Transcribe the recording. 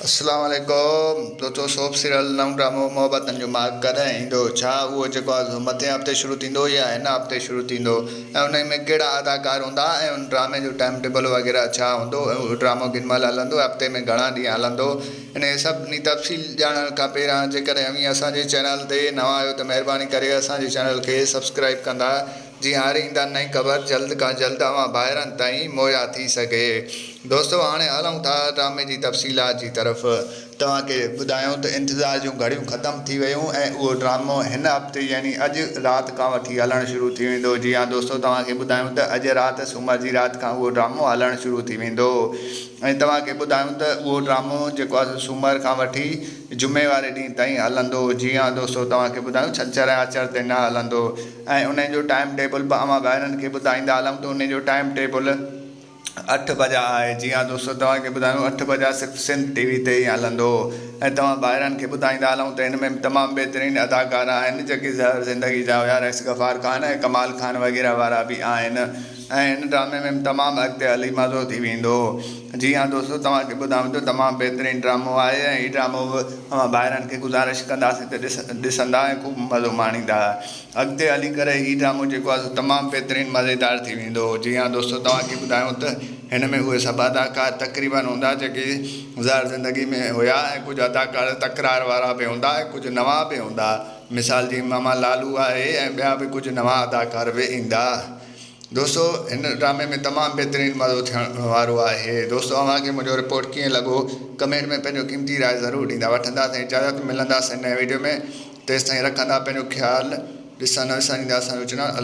अस्सलाम वालेकुम। तो सोप सीरियल नव ड्रामो मोहब्बतन जो मार्ग कॾहिं ईंदो, छा उहो जेको आहे मथे हफ़्ते शुरू थींदो या हिन हफ़्ते शुरू थींदो, ऐं उन में कहिड़ा अदाकार हूंदा ऐं उन ड्रामे जो टाइम टेबल वग़ैरह छा हूंदो, ऐं उहो ड्रामो केॾी महिल हलंदो, हफ़्ते में घणा ॾींहं हलंदो, इन सभिनी तफ़सील ॼाणण खां पहिरियां जेकॾहिं अव्हीं असांजे चैनल ते नवां आहियो त महिरबानी करे असांजे चैनल खे सब्सक्राइब कंदा, जीअं हर ईंदा नई ख़बर जल्द खां जल्द अवां ॿाहिरनि ताईं मुहैया थी सघे। दोस्तो हाणे हलूं था ड्रामे जी तफ़सीलात जी तरफ़। तव्हांखे ॿुधायूं त इंतज़ार जूं घड़ियूं ख़तमु थी वियूं ऐं उहो ड्रामो हिन हफ़्ते यानी अॼु राति खां वठी हलणु शुरू थी वेंदो। जी हाँ दोस्तो, तव्हांखे ॿुधायूं त अॼु राति सूमर जी राति खां उहो ड्रामो हलणु शुरू थी वेंदो ऐं तव्हांखे ॿुधायूं त उहो ड्रामो जेको आहे सूमर खां वठी जुमे वारे ॾींहुं ताईं हलंदो। जी हाँ दोस्तो, तव्हांखे ॿुधायूं छंछरु ऐं आर्तवार ते न हलंदो ऐं उन जो टाइम टेबल बि अवां ॿाहिरनि खे ॿुधाईंदा हलूं त उन जो टाइम टेबल 8 बजा आहे। जी हाँ दोस्तो, तव्हांखे ॿुधायूं 8 बजा सिर्फ़ु सिंध टीवी ते ई हलंदो ऐं तव्हां ॿाहिरनि खे ॿुधाईंदा हलूं त हिन में तमामु बहितरीनु अदाकार आहिनि जेके ज़िंदगी जा हुया, रईस गफ़ार ख़ान ऐं कमाल ख़ान वग़ैरह वारा बि आहिनि ऐं हिन ड्रामे में तमामु अॻिते हली मज़ो थी वेंदो। जी हाँ दोस्तो, तव्हांखे ॿुधायूं त तमामु बहितरीनु ड्रामो आहे ऐं हीउ ड्रामो बि अवां ॿाहिरनि खे गुज़ारिश कंदासीं त ॾिसंदा ऐं ख़ूब मज़ो माणींदा। अॻिते हली करे हीउ ड्रामो जेको आहे तमामु बहितरीनु मज़ेदार थी वेंदो। जी हाँ दोस्तो, तव्हांखे ॿुधायूं त हिन में उहे सभु अदाकार तक़रीबन हूंदा जेके ज़ाहिर ज़िंदगी में हुया ऐं कुझु अदाकार तकरार वारा बि हूंदा ऐं कुझु नवां बि हूंदा। मिसाल जी मामा लालू आहे ऐं ॿिया बि कुझु नवां अदाकार बि ईंदा। दोस्तो हिन ड्रामे में तमामु बहितरीनु मज़ो थियण वारो आहे। दोस्तो अव्हांखे मुंहिंजो रिपोर्ट कीअं लॻो कमेंट में पंहिंजो क़ीमती राय ज़रूरु ॾींदा। वठंदासीं इजाज़त, मिलंदासीं नए वीडियो में। तेसिताईं रखंदा पंहिंजो ख़्यालु, ॾिसण न विसारींदा असांजो चैनल।